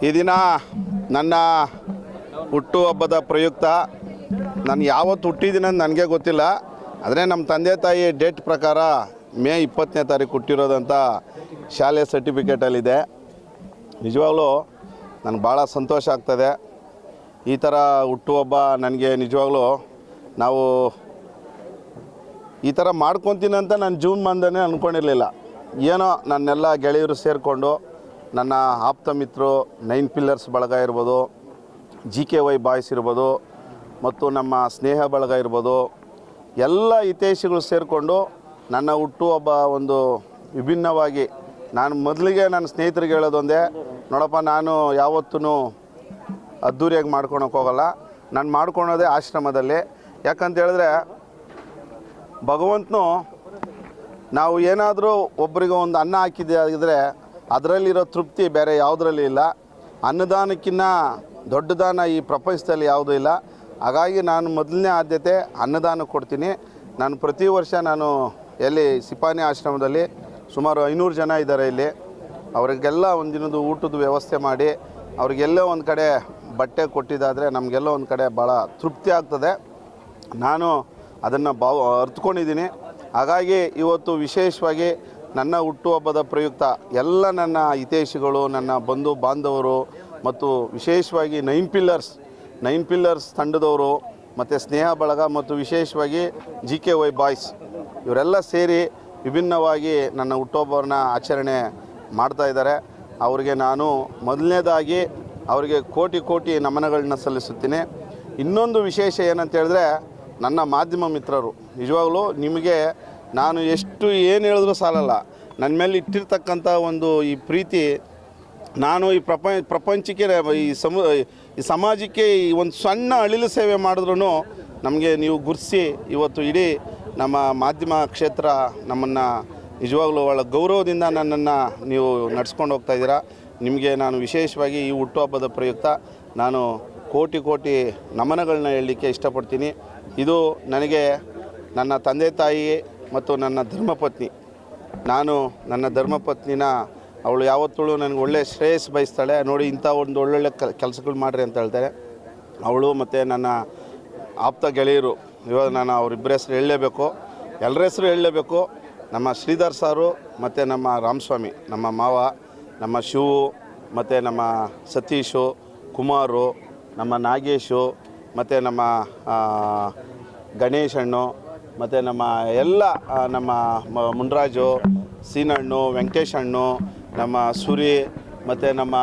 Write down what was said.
ಈ ದಿನ ನನ್ನ ಹುಟ್ಟುಹಬ್ಬದ ಪ್ರಯುಕ್ತ ನಾನು ಯಾವತ್ತು ಹುಟ್ಟಿದ್ದೀನಿ ಅಂತ ನನಗೆ ಗೊತ್ತಿಲ್ಲ. ಆದರೆ ನಮ್ಮ ತಂದೆ ತಾಯಿ ಡೇಟ್ ಪ್ರಕಾರ ಮೇ 20ನೇ ತಾರೀಕು ಹುಟ್ಟಿರೋದಂತ ಶಾಲೆ ಸರ್ಟಿಫಿಕೇಟಲ್ಲಿದೆ. ನಿಜವಾಗ್ಲೂ ನನಗೆ ಭಾಳ ಸಂತೋಷ ಆಗ್ತದೆ. ಈ ಥರ ಹುಟ್ಟುಹಬ್ಬ ನನಗೆ ನಿಜವಾಗ್ಲೂ ನಾವು ಈ ಥರ ಮಾಡ್ಕೊತೀನಿ ಅಂತ ನಾನು ಜೀವನಮಾನದಲ್ಲೇ ಅಂದ್ಕೊಂಡಿರಲಿಲ್ಲ. ಏನೋ ನನ್ನೆಲ್ಲ ಗೆಳೆಯರು ಸೇರಿಕೊಂಡು ನನ್ನ ಆಪ್ತ ಮಿತ್ರರು 9 ಪಿಲ್ಲರ್ಸ್ ಬಳಗ ಇರ್ಬೋದು, GKY ಬಾಯ್ಸ್ ಇರ್ಬೋದು, ಮತ್ತು ನಮ್ಮ ಸ್ನೇಹ ಬಳಗ ಇರ್ಬೋದು, ಎಲ್ಲ ಹಿತೈಷಿಗಳು ಸೇರಿಕೊಂಡು ನನ್ನ ಹುಟ್ಟುಹಬ್ಬ ಒಂದು ವಿಭಿನ್ನವಾಗಿ ನಾನು ಮೊದಲಿಗೆ ನನ್ನ ಸ್ನೇಹಿತರಿಗೆ ಹೇಳೋದೊಂದೇ, ನೋಡಪ್ಪ ನಾನು ಯಾವತ್ತೂ ಅದ್ಧೂರಿಯಾಗಿ ಮಾಡ್ಕೊಳಕ್ಕೆ ಹೋಗಲ್ಲ, ನಾನು ಮಾಡ್ಕೊಳೋದೇ ಆಶ್ರಮದಲ್ಲಿ. ಯಾಕಂತ ಹೇಳಿದ್ರೆ ಭಗವಂತನು ನಾವು ಏನಾದರೂ ಒಬ್ಬರಿಗೆ ಒಂದು ಅನ್ನ ಹಾಕಿದ್ರೆ ಅದರಲ್ಲಿರೋ ತೃಪ್ತಿ ಬೇರೆ ಯಾವುದರಲ್ಲಿ ಇಲ್ಲ. ಅನ್ನದಾನಕ್ಕಿಂತ ದೊಡ್ಡ ದಾನ ಈ ಪ್ರಪಂಚದಲ್ಲಿ ಯಾವುದೂ ಇಲ್ಲ. ಹಾಗಾಗಿ ನಾನು ಮೊದಲನೇ ಆದ್ಯತೆ ಅನ್ನದಾನ ಕೊಡ್ತೀನಿ. ನಾನು ಪ್ರತಿ ವರ್ಷ ನಾನು ಎಲ್ಲಿ ಸಿಪಾನಿ ಆಶ್ರಮದಲ್ಲಿ ಸುಮಾರು 500 ಜನ ಇದ್ದಾರೆ ಇಲ್ಲಿ, ಅವರಿಗೆಲ್ಲ ಒಂದಿನದ ಊಟದ ವ್ಯವಸ್ಥೆ ಮಾಡಿ ಅವರಿಗೆಲ್ಲ ಒಂದು ಕಡೆ ಬಟ್ಟೆ ಕೊಟ್ಟಿದ್ದಾದರೆ ನಮಗೆಲ್ಲ ಒಂದು ಕಡೆ ಭಾಳ ತೃಪ್ತಿ ಆಗ್ತದೆ. ನಾನು ಅದನ್ನು ಅರ್ಥಕೊಂಡಿದ್ದೀನಿ. ಹಾಗಾಗಿ ಇವತ್ತು ವಿಶೇಷವಾಗಿ ನನ್ನ ಹುಟ್ಟುಹಬ್ಬದ ಪ್ರಯುಕ್ತ ಎಲ್ಲ ನನ್ನ ಹಿತೈಷಿಗಳು, ನನ್ನ ಬಂಧು ಬಾಂಧವರು ಮತ್ತು ವಿಶೇಷವಾಗಿ 9 ಪಿಲ್ಲರ್ಸ್ ತಂಡದವರು ಮತ್ತು ಸ್ನೇಹ ಬಳಗ ಮತ್ತು ವಿಶೇಷವಾಗಿ GKY ಬಾಯ್ಸ್ ಇವರೆಲ್ಲ ಸೇರಿ ವಿಭಿನ್ನವಾಗಿ ನನ್ನ ಹುಟ್ಟುಹಬ್ಬವನ್ನು ಆಚರಣೆ ಮಾಡ್ತಾಯಿದ್ದಾರೆ. ಅವರಿಗೆ ನಾನು ಮೊದಲನೇದಾಗಿ ಅವರಿಗೆ ಕೋಟಿ ನಮನಗಳನ್ನ ಸಲ್ಲಿಸುತ್ತೀನಿ. ಇನ್ನೊಂದು ವಿಶೇಷ ಏನಂತ ಹೇಳಿದ್ರೆ ನನ್ನ ಮಾಧ್ಯಮ ಮಿತ್ರರು, ನಿಜವಾಗ್ಲೂ ನಿಮಗೆ ನಾನು ಎಷ್ಟು ಏನು ಹೇಳಿದ್ರೂ ಸಾಲಲ್ಲ. ನನ್ನ ಮೇಲೆ ಇಟ್ಟಿರ್ತಕ್ಕಂಥ ಒಂದು ಈ ಪ್ರೀತಿ, ನಾನು ಈ ಪ್ರಪಂಚಕ್ಕೆ ಈ ಸಮಾಜಕ್ಕೆ ಈ ಒಂದು ಸಣ್ಣ ಅಳಿಲು ಸೇವೆ ಮಾಡಿದ್ರೂ ನಮಗೆ ನೀವು ಗುರುತಿಸಿ ಇವತ್ತು ಇಡೀ ನಮ್ಮ ಮಾಧ್ಯಮ ಕ್ಷೇತ್ರ ನಮ್ಮನ್ನು ನಿಜವಾಗ್ಲೂ ಒಳ್ಳೆ ಗೌರವದಿಂದ ನನ್ನನ್ನು ನೀವು ನಡ್ಸ್ಕೊಂಡು ಹೋಗ್ತಾಯಿದ್ದೀರಾ. ನಿಮಗೆ ನಾನು ವಿಶೇಷವಾಗಿ ಈ ಹುಟ್ಟುಹಬ್ಬದ ಪ್ರಯುಕ್ತ ನಾನು ಕೋಟಿ ನಮನಗಳನ್ನ ಹೇಳಲಿಕ್ಕೆ ಇಷ್ಟಪಡ್ತೀನಿ. ಇದು ನನಗೆ ನನ್ನ ತಂದೆ ತಾಯಿ ಮತ್ತು ನನ್ನ ಧರ್ಮಪತ್ನಿ, ನಾನು ನನ್ನ ಧರ್ಮಪತ್ನಿನ ಅವಳು ಯಾವತ್ತೂ ನನಗೆ ಒಳ್ಳೆಯ ಶ್ರೇಯಸ್ ಬಯಸ್ತಾಳೆ. ನೋಡಿ ಇಂಥ ಒಂದು ಒಳ್ಳೊಳ್ಳೆ ಕೆಲಸಗಳು ಮಾಡಿರಿ ಅಂತ ಹೇಳ್ತಾರೆ. ಅವಳು ಮತ್ತು ನನ್ನ ಆಪ್ತ ಗೆಳೆಯರು, ಇವಾಗ ನಾನು ಅವರಿಬ್ಬರ ಹೆಸರು ಹೇಳಲೇಬೇಕು, ಎಲ್ಲರ ಹೆಸರು ಹೇಳಲೇಬೇಕು. ನಮ್ಮ ಶ್ರೀಧರ್ ಸಾರು ಮತ್ತು ನಮ್ಮ ರಾಮಸ್ವಾಮಿ, ನಮ್ಮ ಮಾವ, ನಮ್ಮ ಶಿವು ಮತ್ತು ನಮ್ಮ ಸತೀಶು, ಕುಮಾರು, ನಮ್ಮ ನಾಗೇಶು ಮತ್ತು ನಮ್ಮ ಗಣೇಶ್ ಅಣ್ಣು ಮತ್ತು ನಮ್ಮ ಎಲ್ಲ ನಮ್ಮ ಮುನ್ರಾಜು, ಸೀನಣ್ಣು, ವೆಂಕಟೇಶ್ ಅಣ್ಣು, ನಮ್ಮ ಸುರಿ ಮತ್ತು ನಮ್ಮ